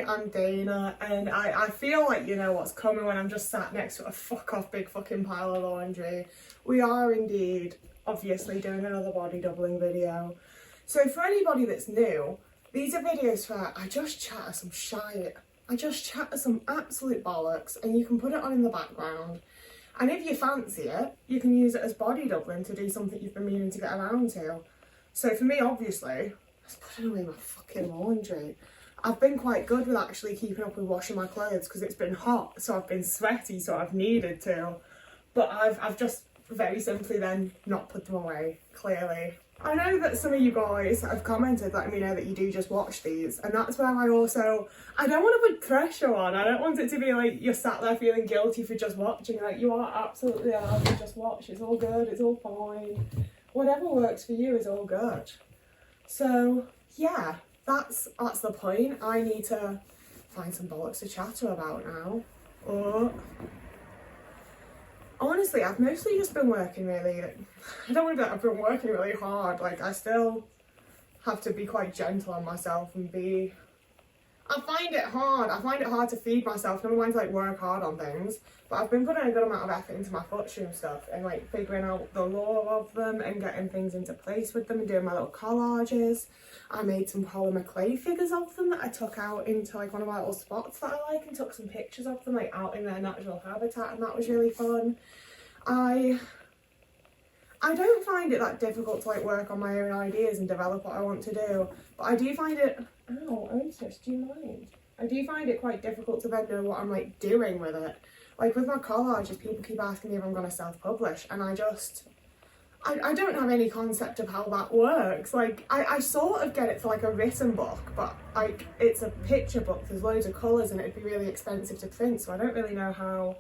I'm Dana, and I feel like you know what's coming when I'm just sat next to a fuck off big fucking pile of laundry. We are indeed, obviously, doing another body doubling video. So for anybody that's new, these are videos where I just chatter some shite. I just chatter some absolute bollocks, and you can put it on in the background. And if you fancy it, you can use it as body doubling to do something you've been meaning to get around to. So for me, obviously, I was putting away my fucking laundry. I've been quite good with actually keeping up with washing my clothes because it's been hot, so I've been sweaty, so I've needed to. But I've just very simply then not put them away, clearly. I know that some of you guys have commented letting me know that you do just watch these, and that's where I don't want to put pressure on. I don't want it to be like you're sat there feeling guilty for just watching. Like, you are absolutely allowed to just watch. It's all good, it's all fine. Whatever works for you is all good. So yeah, that's the point. I need to find some bollocks to chatter about now. Or honestly, I've mostly just been working really, I don't want to be like I've been working really hard. Like, I still have to be quite gentle on myself and I find it hard to feed myself, never mind to like work hard on things, but I've been putting a good amount of effort into my footstool stuff and like figuring out the lore of them and getting things into place with them and doing my little collages. I made some polymer clay figures of them that I took out into like one of my little spots that I like and took some pictures of them like out in their natural habitat, and that was really fun. I don't find it that difficult to like work on my own ideas and develop what I want to do, but I do find it, ow, Otis, do you mind? I do find it quite difficult to then know what I'm like doing with it. Like with my collages, people keep asking me if I'm going to self-publish, and I don't have any concept of how that works. Like, I sort of get it for like a written book, but like it's a picture book, there's loads of colours and it'd be really expensive to print, so I don't really know how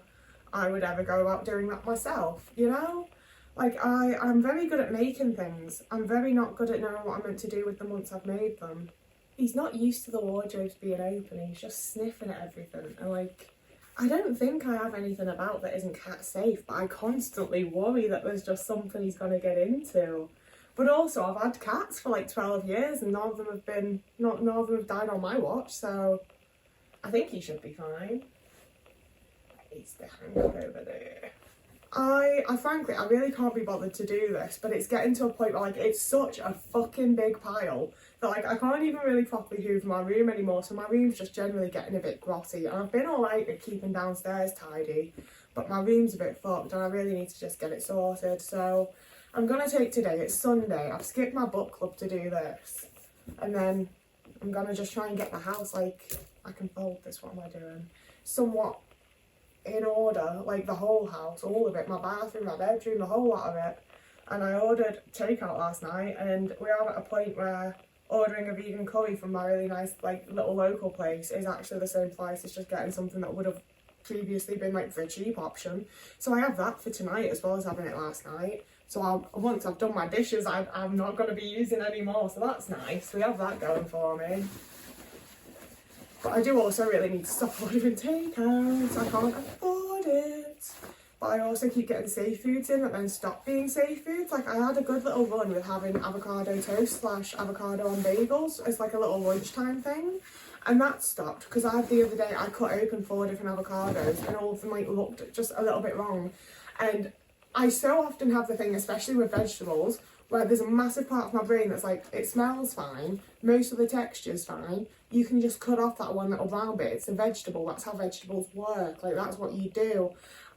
I would ever go about doing that myself, you know? Like, I'm very good at making things. I'm very not good at knowing what I'm meant to do with them once I've made them. He's not used to the wardrobes being open, he's just sniffing at everything, and like, I don't think I have anything about that isn't cat safe, but I constantly worry that there's just something he's gonna get into. But also, I've had cats for like 12 years and none of them have died on my watch, so I think he should be fine. He's the hangover there. I frankly, I really can't be bothered to do this, but it's getting to a point where like it's such a fucking big pile that like I can't even really properly hoover my room anymore, so my room's just generally getting a bit grotty, and I've been alright at keeping downstairs tidy, but my room's a bit fucked and I really need to just get it sorted. So I'm gonna take today, it's Sunday, I've skipped my book club to do this, and then I'm gonna just try and get the house, like, I can fold this, what am I doing, somewhat in order, like the whole house, all of it, my bathroom, my bedroom, the whole lot of it. And I ordered takeout last night, and we are at a point where ordering a vegan curry from my really nice like little local place is actually the same price as just getting something that would have previously been like the cheap option. So I have that for tonight as well as having it last night. So once I've done my dishes, I'm not going to be using any more, so that's nice. We have that going for me. But I do also really need to stop ordering takeouts. I can't afford it. But I also keep getting safe foods in that then stop being safe foods. Like, I had a good little run with having avocado toast / avocado on bagels as like a little lunchtime thing. And that stopped because the other day I cut open 4 different avocados and all of them like looked just a little bit wrong. And I so often have the thing, especially with vegetables, where there's a massive part of my brain that's like, it smells fine, most of the texture's fine, you can just cut off that one little brown bit, it's a vegetable, that's how vegetables work, like that's what you do.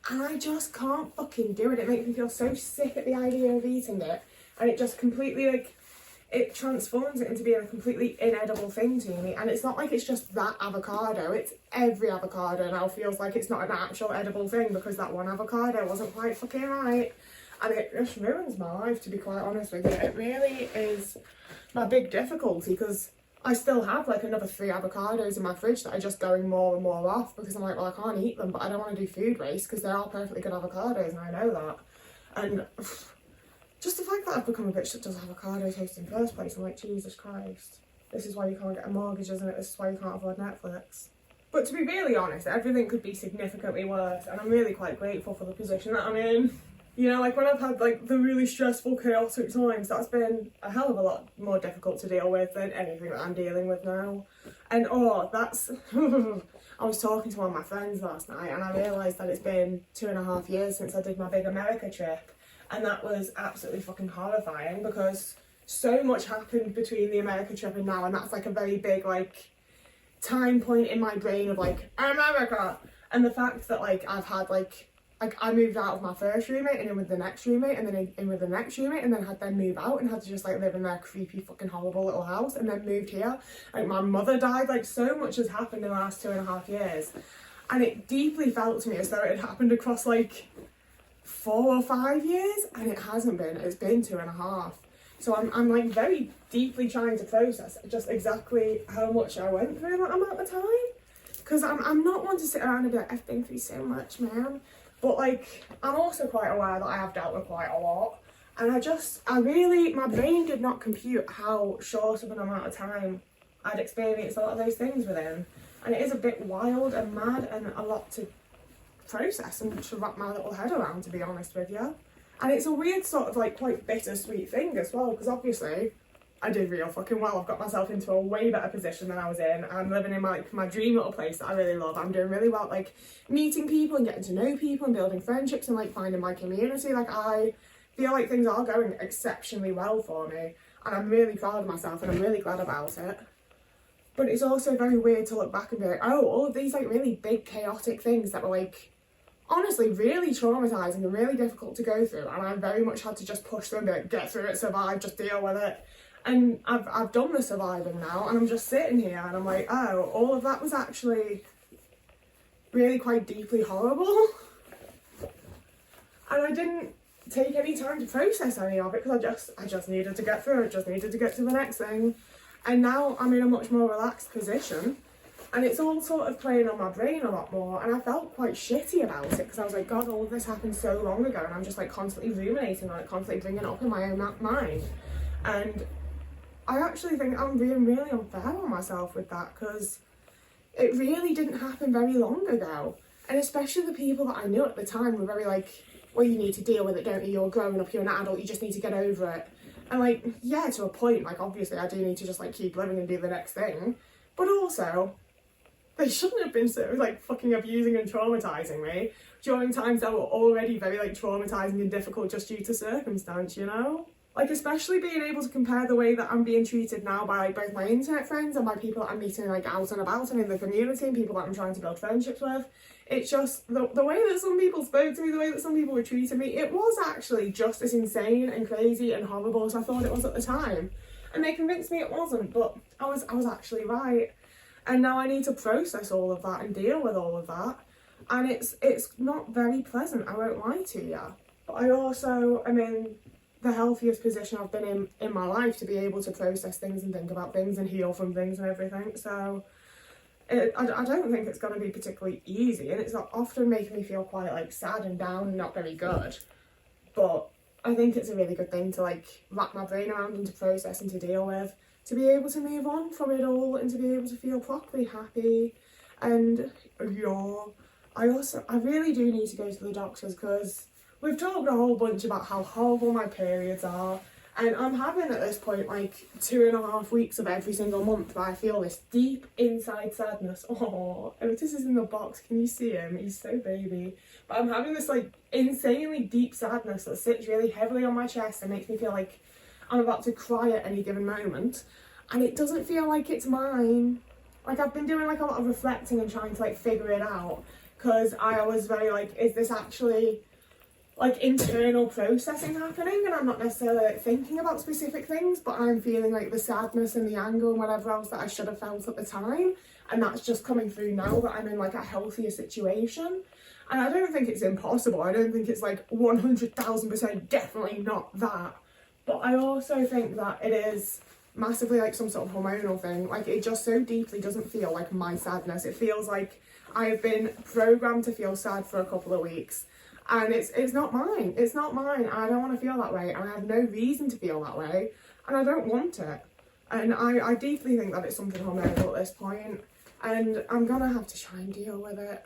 And I just can't fucking do it. It makes me feel so sick at the idea of eating it, and it just completely like, it transforms it into being a completely inedible thing to me. And it's not like it's just that avocado, it's every avocado now feels like it's not an actual edible thing because that one avocado wasn't quite fucking right. And it just ruins my life, to be quite honest with you. It really is my big difficulty because I still have like another 3 avocados in my fridge that are just going more and more off because I'm like, well, I can't eat them, but I don't want to do food waste because they are perfectly good avocados and I know that. And just the fact that I've become a bitch that does avocado toast in the first place, I'm like, Jesus Christ. This is why you can't get a mortgage, isn't it? This is why you can't afford Netflix. But to be really honest, everything could be significantly worse, and I'm really quite grateful for the position that I'm in. You know, like when I've had like the really stressful, chaotic times, that's been a hell of a lot more difficult to deal with than anything that I'm dealing with now. And that's, I was talking to one of my friends last night and I realised that it's been 2.5 years since I did my big America trip. And that was absolutely fucking horrifying because so much happened between the America trip and now, and that's like a very big like time point in my brain of like America. And the fact that like I've had like I moved out of my first roommate and in with the next roommate and then in with the next roommate and then had them move out and had to just like live in their creepy fucking horrible little house and then moved here. Like my mother died, like so much has happened in the last 2.5 years. And it deeply felt to me as though it had happened across like 4 or 5 years, and it hasn't been, it's been 2.5. So I'm like very deeply trying to process just exactly how much I went through that amount of time. Because I'm not one to sit around and be like, I've been through so much, man. But like, I'm also quite aware that I have dealt with quite a lot. And my brain did not compute how short of an amount of time I'd experienced a lot of those things within. And it is a bit wild and mad and a lot to process and to wrap my little head around, to be honest with you. And it's a weird sort of like quite bittersweet thing as well, because obviously I did real fucking well. I've got myself into a way better position than I was in. I'm living in my dream little place that I really love. I'm doing really well, like meeting people and getting to know people and building friendships and like finding my community. Like I feel like things are going exceptionally well for me, and I'm really proud of myself and I'm really glad about it. But it's also very weird to look back and be like, oh, all of these like really big chaotic things that were like honestly really traumatizing and really difficult to go through, and I very much had to just push them, like, get through it, survive, just deal with it. And I've done the surviving now, and I'm just sitting here and I'm like, oh, all of that was actually really quite deeply horrible. And I didn't take any time to process any of it because I just needed to get through it, just needed to get to the next thing. And now I'm in a much more relaxed position, and it's all sort of playing on my brain a lot more, and I felt quite shitty about it because I was like, God, all of this happened so long ago, and I'm just like constantly ruminating on it, constantly bringing it up in my own mind. And I actually think I'm being really unfair on myself with that, because it really didn't happen very long ago. And especially the people that I knew at the time were very like, well, you need to deal with it, don't you? You're growing up, you're an adult, you just need to get over it. And like, yeah, to a point, like obviously I do need to just like keep living and do the next thing. But also, they shouldn't have been so like fucking abusing and traumatizing me during times that were already very like traumatizing and difficult just due to circumstance, you know? Like, especially being able to compare the way that I'm being treated now by like both my internet friends and by people that I'm meeting like out and about and in the community and people that I'm trying to build friendships with. It's just the way that some people spoke to me, the way that some people were treating me, it was actually just as insane and crazy and horrible as I thought it was at the time. And they convinced me it wasn't, but I was actually right. And now I need to process all of that and deal with all of that. And it's not very pleasant, I won't lie to you. But I also am in the healthiest position I've been in my life to be able to process things and think about things and heal from things and everything. So I don't think it's going to be particularly easy, and it's often making me feel quite like sad and down and not very good. But I think it's a really good thing to like wrap my brain around and to process and to deal with, to be able to move on from it all and to be able to feel properly happy. And yeah, I really do need to go to the doctors, because we've talked a whole bunch about how horrible my periods are, and I'm having at this point like 2.5 weeks of every single month where I feel this deep inside sadness. Oh, Otis is in the box, can you see him? He's so baby. But I'm having this like insanely deep sadness that sits really heavily on my chest and makes me feel like I'm about to cry at any given moment, and it doesn't feel like it's mine. Like, I've been doing like a lot of reflecting and trying to like figure it out, because I was very like, is this actually like internal processing happening, and I'm not necessarily like thinking about specific things, but I'm feeling like the sadness and the anger and whatever else that I should have felt at the time, and that's just coming through now that I'm in like a healthier situation. And I don't think it's impossible, I don't think it's like 100,000% definitely not that, but I also think that it is massively like some sort of hormonal thing. Like, it just so deeply doesn't feel like my sadness. It feels like I've been programmed to feel sad for a couple of weeks, and it's not mine. It's not mine, and I don't want to feel that way, and I have no reason to feel that way, and I don't want it. And I deeply think that it's something hormonal at this point, and I'm gonna have to try and deal with it.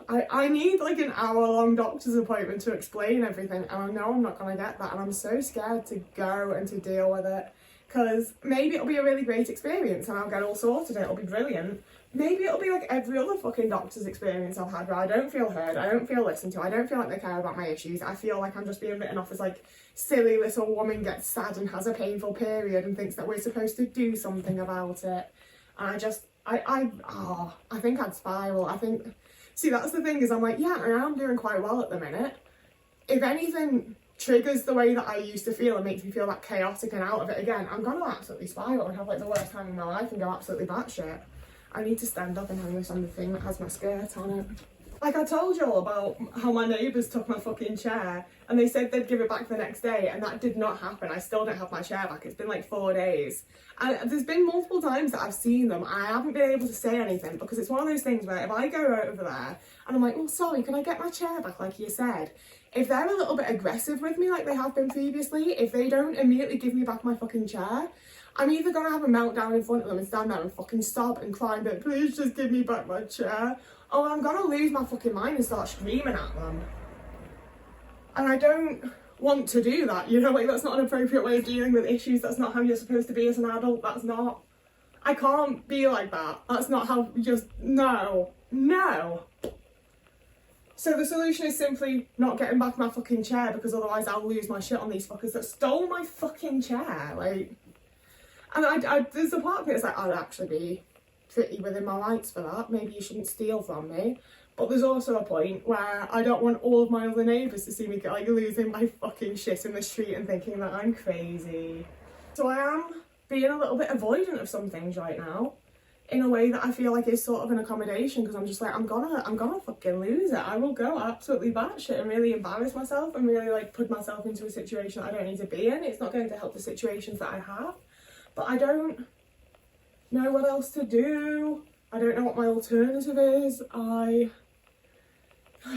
I need like an hour-long doctor's appointment to explain everything, and I know I'm not going to get that, and I'm so scared to go and to deal with it, because maybe it'll be a really great experience and I'll get all sorted, it'll be brilliant. Maybe it'll be like every other fucking doctor's experience I've had, where I don't feel heard, I don't feel listened to, I don't feel like they care about my issues. I feel like I'm just being written off as like silly little woman gets sad and has a painful period and thinks that we're supposed to do something about it. And I think I'd spiral. See, that's the thing, is I'm like, yeah, I am doing quite well at the minute. If anything triggers the way that I used to feel and makes me feel that chaotic and out of it again, I'm gonna absolutely spiral and have like the worst time in my life and go absolutely batshit. I need to stand up and hang this on the thing that has my skirt on it. Like, I told you all about how my neighbours took my fucking chair and they said they'd give it back the next day, and that did not happen. I still don't have my chair back. It's been like 4 days. And there's been multiple times that I've seen them. I haven't been able to say anything, because it's one of those things where if I go over there and I'm like, oh, sorry, can I get my chair back like you said? If they're a little bit aggressive with me like they have been previously, if they don't immediately give me back my fucking chair, I'm either going to have a meltdown in front of them and stand there and fucking sob and cry and be like, please just give me back my chair, or I'm going to lose my fucking mind and start screaming at them. And I don't want to do that, you know, like that's not an appropriate way of dealing with issues. That's not how you're supposed to be as an adult. That's not, I can't be like that. That's not how, no. So the solution is simply not getting back my fucking chair, because otherwise I'll lose my shit on these fuckers that stole my fucking chair, like. And there's a part of me that's like, I'd actually be pretty within my rights for that. Maybe you shouldn't steal from me. But there's also a point where I don't want all of my other neighbours to see me like losing my fucking shit in the street and thinking that I'm crazy. So I am being a little bit avoidant of some things right now, in a way that I feel like is sort of an accommodation, because I'm just like, I'm gonna fucking lose it. I will go absolutely batshit and really embarrass myself and really like put myself into a situation that I don't need to be in. It's not going to help the situations that I have. But I don't know what else to do. I don't know what my alternative is. I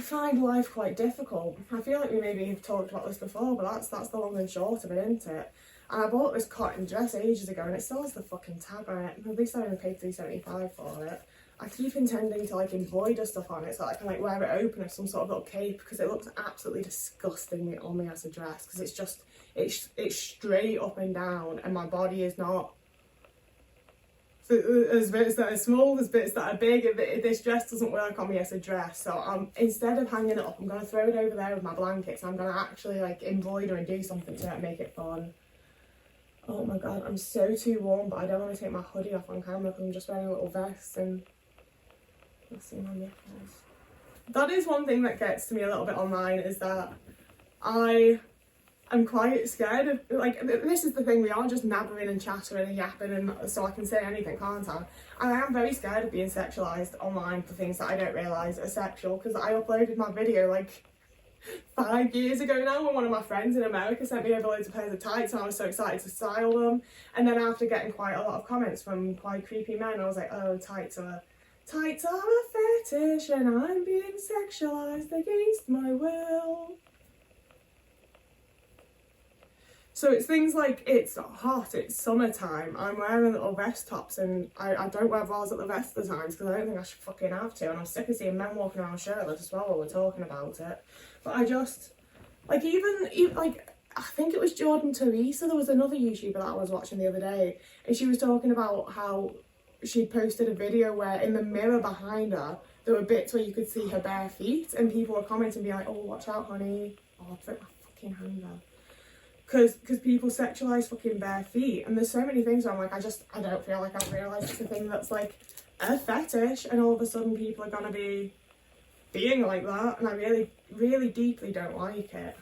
find life quite difficult. I feel like we maybe have talked about this before, but that's the long and short of it, isn't it? And I bought this cotton dress ages ago and it still has the fucking tag on it. At least I only paid $3.75 for it. I keep intending to like embroider stuff on it so that I can like wear it open as some sort of little cape, because it looks absolutely disgusting on me as a dress, because it's just, it's straight up and down, and my body is not. So there's bits that are small, there's bits that are big, and this dress doesn't work on me as a dress. So instead of hanging it up, I'm going to throw it over there with my blankets, and I'm going to actually like embroider and do something to it and make it fun. Oh my god, I'm so too warm, but I don't want to take my hoodie off on camera because I'm just wearing a little vest and you'll see my nipples. That is one thing that gets to me a little bit online, is that I'm quite scared of, like, this is the thing, we are just nabbering and chattering and yapping, and so I can say anything, can't I? And I am very scared of being sexualised online for things that I don't realise are sexual, because I uploaded my video like 5 years ago now, when one of my friends in America sent me over loads of pairs of tights, and I was so excited to style them. And then after getting quite a lot of comments from quite creepy men, I was like, oh, tights are a fetish and I'm being sexualised against my will. So it's things like, it's hot, it's summertime, I'm wearing little vest tops, and I don't wear bras at the rest of the times because I don't think I should fucking have to, and I'm sick of seeing men walking around shirtless as well while we're talking about it. But I just, like, even like, I think it was Jordan Teresa, there was another YouTuber that I was watching the other day, and she was talking about how she'd posted a video where in the mirror behind her, there were bits where you could see her bare feet, and people were commenting being like, oh, watch out, honey. Oh, I'll put my fucking hand there. Because people sexualise fucking bare feet, and there's so many things where I'm like, I don't feel like I've realised it's a thing that's like a fetish, and all of a sudden people are going to be being like that, and I really, really deeply don't like it.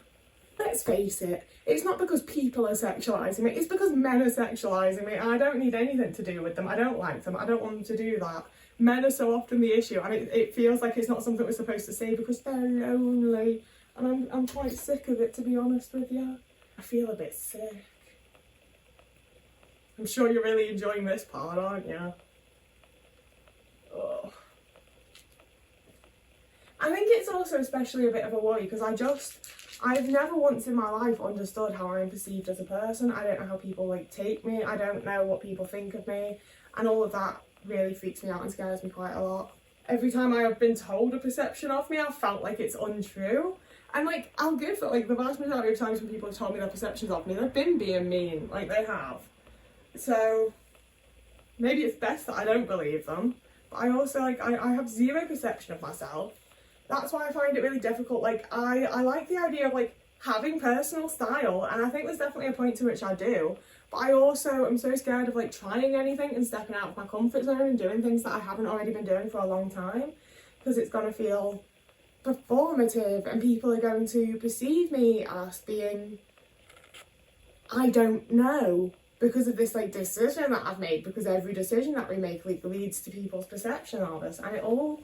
Let's face it, it's not because people are sexualising me, it's because men are sexualising me, and I don't need anything to do with them. I don't like them, I don't want them to do that. Men are so often the issue, and it feels like it's not something we're supposed to say because they're lonely, and I'm quite sick of it, to be honest with you. I feel a bit sick. I'm sure you're really enjoying this part, aren't you? Oh. I think it's also especially a bit of a worry because I've never once in my life understood how I'm perceived as a person. I don't know how people like take me. I don't know what people think of me, and all of that really freaks me out and scares me quite a lot. every time I have been told a perception of me, I've felt like it's untrue. And like, I'll give it, like, the vast majority of times when people have told me their perceptions of me, they've been being mean, like they have. So maybe it's best that I don't believe them. But I also, like, I have zero perception of myself. That's why I find it really difficult. Like, I like the idea of, like, having personal style, and I think there's definitely a point to which I do. But I also am so scared of, like, trying anything and stepping out of my comfort zone and doing things that I haven't already been doing for a long time, because it's going to feel performative and people are going to perceive me as being, I don't know, because of this, like, decision that I've made, because every decision that we make, like, leads to people's perception of us, and it all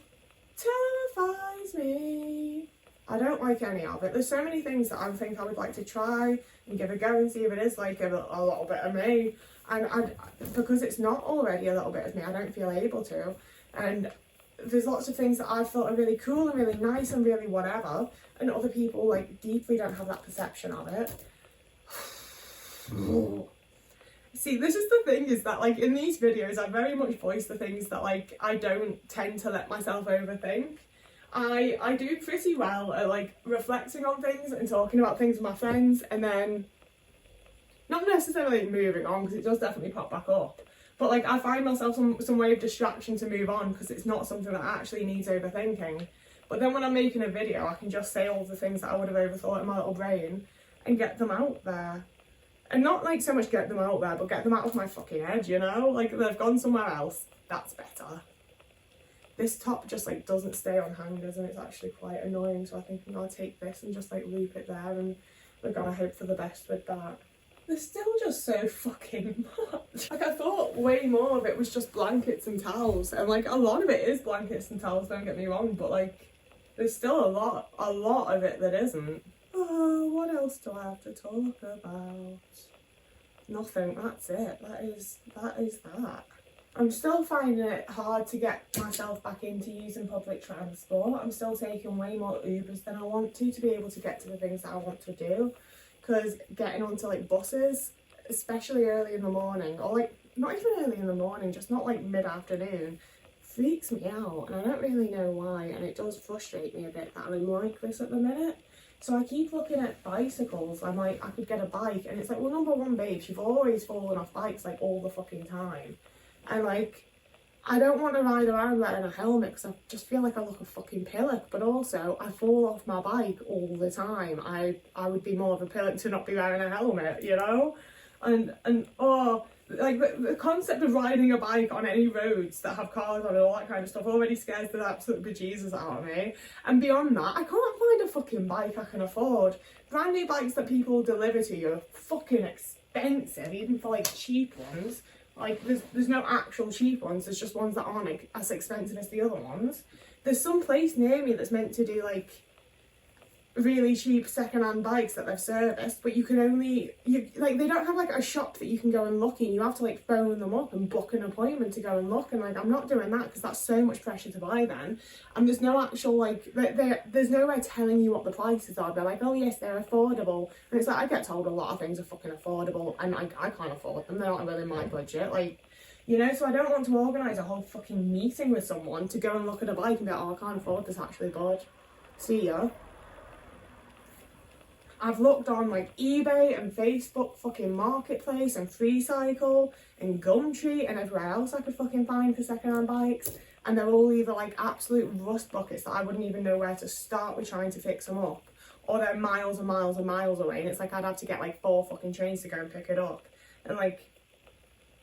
terrifies me. I don't like any of it. There's so many things that I think I would like to try and give a go and see if it is like a little bit of me, and because it's not already a little bit of me, I don't feel able to. And there's lots of things that I've thought are really cool and really nice and really whatever, and other people, like, deeply don't have that perception of it. See, this is the thing, is that, like, in these videos I very much voice the things that, like, I don't tend to let myself overthink. I do pretty well at, like, reflecting on things and talking about things with my friends, and then not necessarily moving on, because it does definitely pop back up, but, like, I find myself some way of distraction to move on, because it's not something that actually needs overthinking. But then when I'm making a video, I can just say all the things that I would have overthought in my little brain and get them out there. And not, like, so much get them out there, but get them out of my fucking head, you know? Like, they've gone somewhere else. That's better. This top just, like, doesn't stay on hangers, and it's actually quite annoying, so I think I'm gonna take this and just, like, loop it there, and we're gonna hope for the best with that. There's still just so fucking much. Like, I thought way more of it was just blankets and towels, and, like, a lot of it is blankets and towels, don't get me wrong, but, like, there's still a lot of it that isn't. Oh, what else do I have to talk about? Nothing, that's it. That is that. I'm still finding it hard to get myself back into using public transport. I'm still taking way more Ubers than I want to be able to get to the things that I want to do. Because getting onto, like, buses, especially early in the morning, or, like, not even early in the morning, just not, like, mid-afternoon, freaks me out, and I don't really know why, and it does frustrate me a bit that I'm like this at the minute. So I keep looking at bicycles. I'm like, I could get a bike, and it's like, well, number one, babes, you've always fallen off bikes, like, all the fucking time. And, like, I don't want to ride around wearing a helmet because I just feel like I look a fucking pillock, but also I fall off my bike all the time. I would be more of a pillock to not be wearing a helmet, you know? And oh, like, the concept of riding a bike on any roads that have cars on and all that kind of stuff already scares the absolute bejesus out of me. And beyond that, I can't find a fucking bike I can afford. Brand new bikes that people deliver to you are fucking expensive, even for, like, cheap ones. Like, there's no actual cheap ones, there's just ones that aren't, like, as expensive as the other ones. There's some place near me that's meant to do, like, really cheap second-hand bikes that they've serviced, but you can only, like, they don't have, like, a shop that you can go and look in. You have to, like, phone them up and book an appointment to go and look, and, like, I'm not doing that because that's so much pressure to buy then. And there's no actual, like, there's nowhere telling you what the prices are. They're like, oh yes, they're affordable, and it's like, I get told a lot of things are fucking affordable, and I can't afford them. They're not really my budget, like, you know. So I don't want to organise a whole fucking meeting with someone to go and look at a bike and be like, oh, I can't afford this actually, bud. See ya. I've looked on, like, eBay and Facebook fucking Marketplace and FreeCycle and Gumtree and everywhere else I could fucking find for second-hand bikes, and they're all either, like, absolute rust buckets that I wouldn't even know where to start with trying to fix them up, or they're miles and miles and miles away, and it's like I'd have to get, like, 4 fucking trains to go and pick it up, and, like,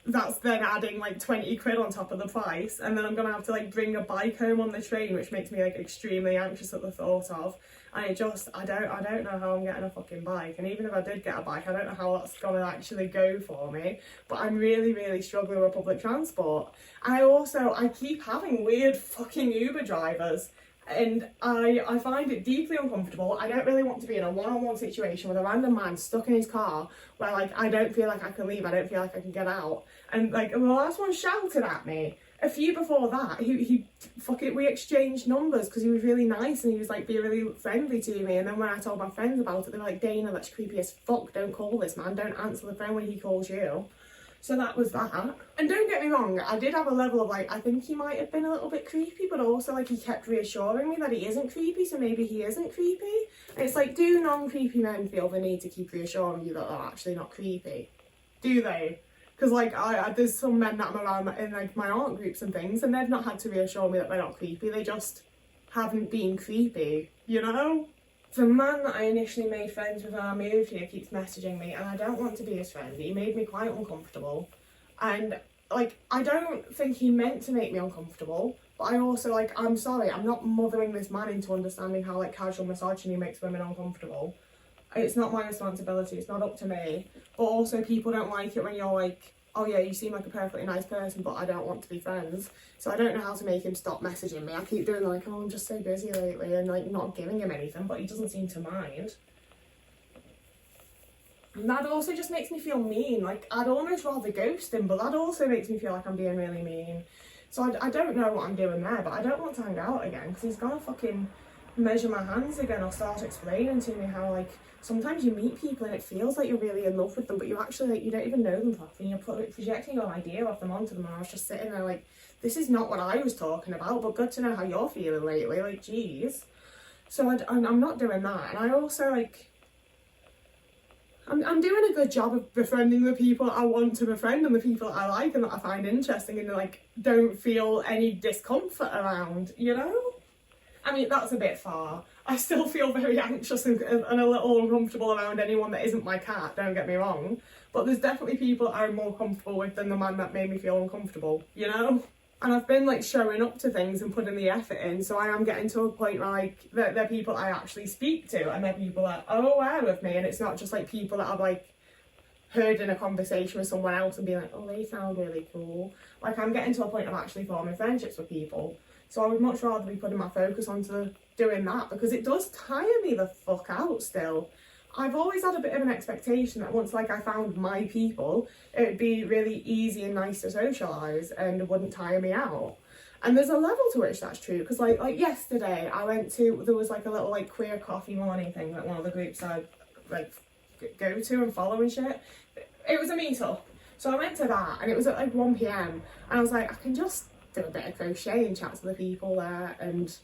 that's then adding, like, 20 quid on top of the price, and then I'm gonna have to, like, bring a bike home on the train, which makes me, like, extremely anxious at the thought of. And it just, I don't know how I'm getting a fucking bike, and even if I did get a bike, I don't know how that's gonna actually go for me. But I'm really, really struggling with public transport. And I keep having weird fucking Uber drivers, and I find it deeply uncomfortable. I don't really want to be in a one-on-one situation with a random man stuck in his car where, like, I don't feel like I can leave, I don't feel like I can get out. And, like, the last one shouted at me. A few before that, we exchanged numbers because he was really nice and he was, like, being really friendly to me. And then when I told my friends about it, they were like, Dana, that's creepy as fuck, don't call this man, don't answer the phone when he calls you. So that was that. And don't get me wrong, I did have a level of like, I think he might have been a little bit creepy, but also like he kept reassuring me that he isn't creepy, so maybe he isn't creepy. And it's like, do non-creepy men feel the need to keep reassuring you that they're actually not creepy? Do they? Because like, there's some men that I'm around in like my aunt groups and things, and they've not had to reassure me that they're not creepy, they just haven't been creepy, you know? The man that I initially made friends with when I moved here keeps messaging me, and I don't want to be his friend. He made me quite uncomfortable. And, like, I don't think he meant to make me uncomfortable, but I also, like, I'm sorry, I'm not mothering this man into understanding how, like, casual misogyny makes women uncomfortable. It's not my responsibility, it's not up to me. But also, people don't like it when you're like, oh yeah, you seem like a perfectly nice person, but I don't want to be friends. So I don't know how to make him stop messaging me. I keep doing like, oh, I'm just so busy lately, and like not giving him anything, but he doesn't seem to mind. And that also just makes me feel mean. Like, I'd almost rather ghost him, but that also makes me feel like I'm being really mean. So I don't know what I'm doing there, but I don't want to hang out again, because he's gonna fucking measure my hands again or start explaining to me how, like, sometimes you meet people and it feels like you're really in love with them, but you actually, like, you don't even know them properly, and you're projecting your idea of them onto them, and I was just sitting there like, this is not what I was talking about, but good to know how you're feeling lately, like, geez. So I'm not doing that, and I also, like, I'm doing a good job of befriending the people I want to befriend and the people I like and that I find interesting and, like, don't feel any discomfort around, you know? I mean, that's a bit far. I still feel very anxious and a little uncomfortable around anyone that isn't my cat, don't get me wrong. But there's definitely people I'm more comfortable with than the man that made me feel uncomfortable, you know? And I've been, like, showing up to things and putting the effort in, so I am getting to a point where, like, they're people I actually speak to, and they're people that are aware of me, and it's not just, like, people that I've, like, heard in a conversation with someone else and be like, oh, they sound really cool. Like, I'm getting to a point of actually forming friendships with people. So I would much rather be putting my focus onto doing that, because it does tire me the fuck out still. I've always had a bit of an expectation that once, like, I found my people, it would be really easy and nice to socialise and it wouldn't tire me out. And there's a level to which that's true, because like yesterday I went to, there was like a little like queer coffee morning thing that one of the groups I like go to and follow and shit. It was a meet-up. So I went to that and it was at like 1 PM and I was like, I can just do a bit of crochet and chat to the people there, and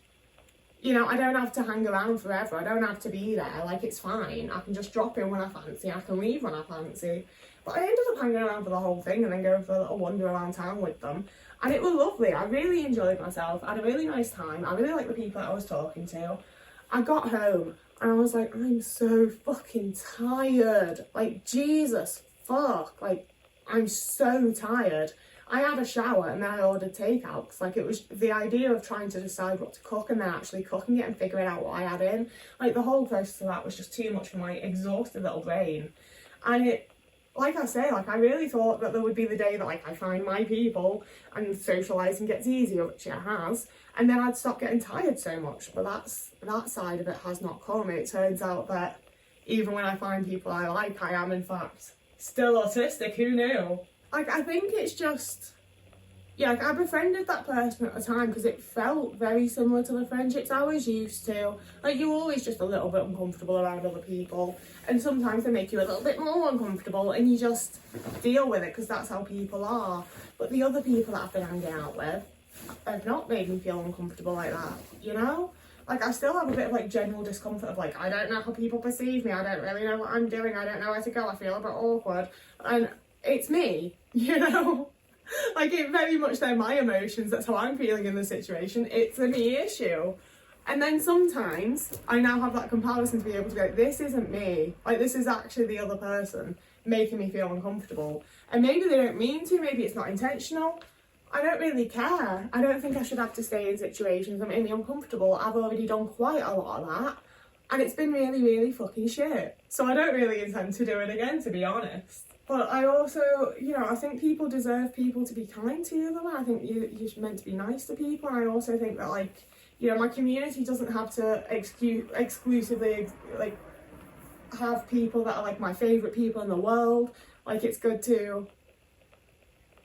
you know, I don't have to hang around forever, I don't have to be there, like, it's fine, I can just drop in when I fancy, I can leave when I fancy. But I ended up hanging around for the whole thing and then going for a little wander around town with them, and it was lovely. I really enjoyed myself, I had a really nice time, I really liked the people that I was talking to. I got home and I was like, I'm so fucking tired, like, Jesus fuck, like, I'm so tired. I had a shower and then I ordered takeout, because like, it was the idea of trying to decide what to cook and then actually cooking it and figuring out what I had in. Like, the whole process of that was just too much for my exhausted little brain. And it, like I say, like, I really thought that there would be the day that, like, I find my people and socialising gets easier, which it has, and then I'd stop getting tired so much. But that side of it has not come. It turns out that even when I find people I like, I am in fact still autistic. Who knew? Like, I think it's just, yeah, like, I befriended that person at the time because it felt very similar to the friendships I was used to. Like, you're always just a little bit uncomfortable around other people, and sometimes they make you a little bit more uncomfortable, and you just deal with it because that's how people are. But the other people that I've been hanging out with have not made me feel uncomfortable like that, you know? Like, I still have a bit of, like, general discomfort of, like, I don't know how people perceive me, I don't really know what I'm doing, I don't know where to go, I feel a bit awkward, and it's me, you know? Like, it very much, they're my emotions, that's how I'm feeling in the situation, it's a me issue. And then sometimes I now have that comparison to be able to go, this isn't me, like, this is actually the other person making me feel uncomfortable. And maybe they don't mean to, maybe it's not intentional, I don't really care. I don't think I should have to stay in situations that make me uncomfortable. I've already done quite a lot of that, and it's been really, really fucking shit. So I don't really intend to do it again, to be honest. But I also, you know, I think people deserve people to be kind to them. I think you're meant to be nice to people. And I also think that, like, you know, my community doesn't have to exclusively, like, have people that are, like, my favourite people in the world. Like, it's good to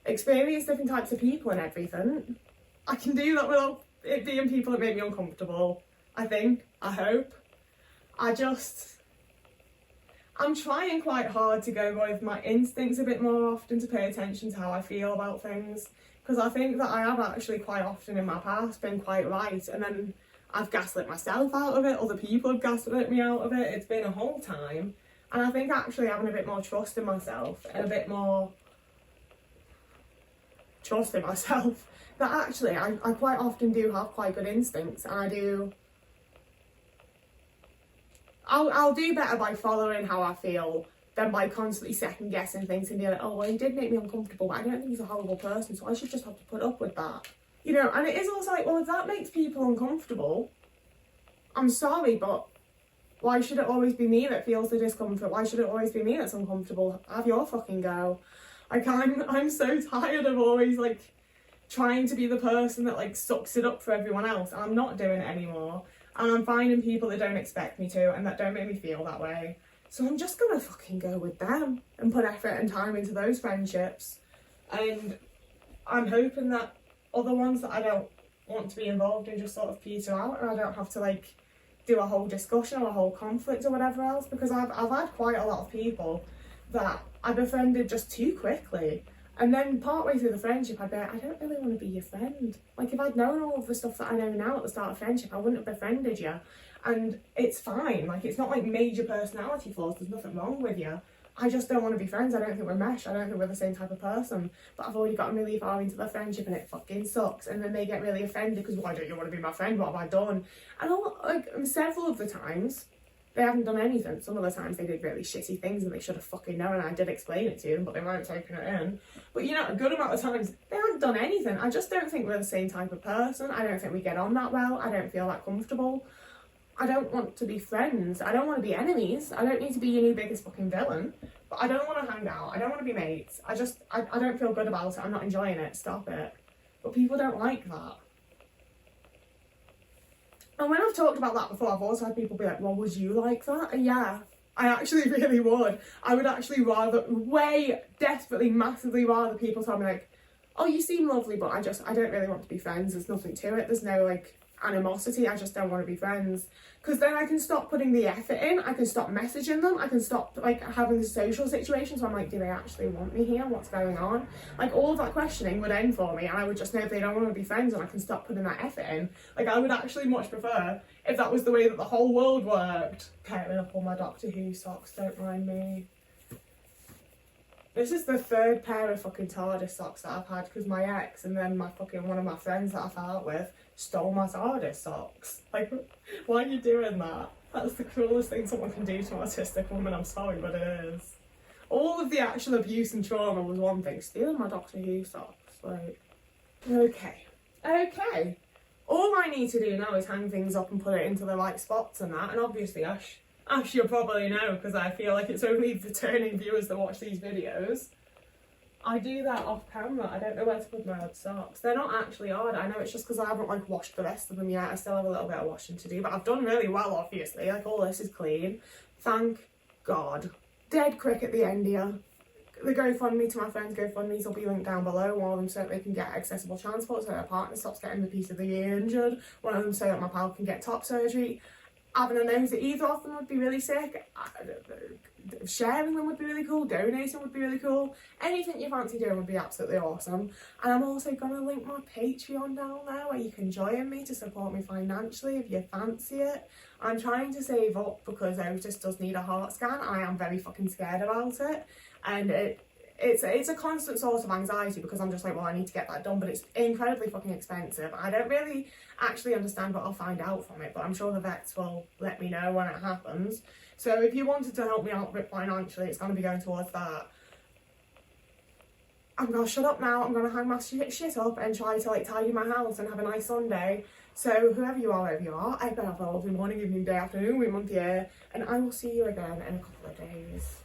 experience different types of people and everything. I can do that without it being people that make me uncomfortable, I think, I hope. I'm trying quite hard to go with my instincts a bit more often, to pay attention to how I feel about things, because I think that I have actually quite often in my past been quite right, and then I've gaslit myself out of it, other people have gaslit me out of it, it's been a whole time. And I think actually having a bit more trust in myself and a bit more trust in myself, that actually I quite often do have quite good instincts, and I'll do better by following how I feel than by constantly second guessing things and being like, oh well, he did make me uncomfortable, but I don't think he's a horrible person, so I should just have to put up with that. You know, and it is also like, well, if that makes people uncomfortable, I'm sorry, but why should it always be me that feels the discomfort? Why should it always be me that's uncomfortable? Have your fucking go. Like, I'm so tired of always, like, trying to be the person that, like, sucks it up for everyone else. And I'm not doing it anymore. And I'm finding people that don't expect me to and that don't make me feel that way. So I'm just gonna fucking go with them and put effort and time into those friendships. And I'm hoping that other ones that I don't want to be involved in just sort of peter out, and I don't have to, like, do a whole discussion or a whole conflict or whatever else, because I've had quite a lot of people that I befriended just too quickly, and then partway through the friendship I'd be like, I don't really want to be your friend. Like, if I'd known all of the stuff that I know now at the start of friendship, I wouldn't have befriended you. And it's fine, like, it's not like major personality flaws, there's nothing wrong with you. I just don't want to be friends. I don't think we're mesh. I don't think we're the same type of person. But I've already gotten really far into the friendship and it fucking sucks. And then they get really offended because, why don't you want to be my friend? What have I done? And several of the times, they haven't done anything. Some of the times they did really shitty things and they should have fucking known, and I did explain it to them, but they weren't taking it in. But you know, a good amount of times, they haven't done anything. I just don't think we're the same type of person. I don't think we get on that well. I don't feel that comfortable. I don't want to be friends. I don't want to be enemies. I don't need to be your new biggest fucking villain. But I don't want to hang out. I don't want to be mates. I don't feel good about it. I'm not enjoying it. Stop it. But people don't like that. And when I've talked about that before, I've also had people be like, well, would you like that? And yeah, I actually really would. I would actually desperately, massively rather people tell me like, oh, you seem lovely, but I don't really want to be friends. There's nothing to it. There's no, like, animosity. I just don't want to be friends, because then I can stop putting the effort in. I can stop messaging them. I can stop, like, having the social situations where I'm like, do they actually want me here? What's going on? Like, all of that questioning would end for me, and I would just know they don't want to be friends, and I can stop putting that effort in. Like, I would actually much prefer if that was the way that the whole world worked. Pairing up all my Doctor Who socks, don't mind me. This is the third pair of fucking TARDIS socks that I've had, because my ex and then one of my friends that I fell out with stole my TARDIS socks. Like, why are you doing that? That's the cruelest thing someone can do to an autistic woman. I'm sorry, but it is. All of the actual abuse and trauma was one thing. Stealing my Doctor Who socks, like... Okay. All I need to do now is hang things up and put it into the right spots and that, and obviously Ash, you'll probably know, because I feel like it's only returning viewers that watch these videos. I do that off camera. I don't know where to put my odd socks. They're not actually odd. I know it's just because I haven't, like, washed the rest of them yet. I still have a little bit of washing to do, but I've done really well, obviously. Like, all this is clean. Thank God. Dead quick at the end here. The GoFundMe to my friends' GoFundMes will be linked down below. One of them so that they can get accessible transport so their partner stops getting the piece of the year injured. One of them so that my pal can get top surgery. Having a nose that either of them would be really sick. Sharing them would be really cool. Donating would be really cool. Anything you fancy doing would be absolutely awesome. And I'm also going to link my Patreon down there where you can join me to support me financially if you fancy it. I'm trying to save up because Otis does need a heart scan. I am very fucking scared about it. And it's a constant source of anxiety because I'm just like, well, I need to get that done, but it's incredibly fucking expensive. I don't really actually understand what I'll find out from it, but I'm sure the vets will let me know when it happens. So if you wanted to help me out a bit financially, it's going to be going towards that. I'm going to shut up now. I'm going to hang my shit up and try to, like, tidy my house and have a nice Sunday. So whoever you are, I hope you have a lovely morning, evening, day, afternoon, week, month, year, and I will see you again in a couple of days.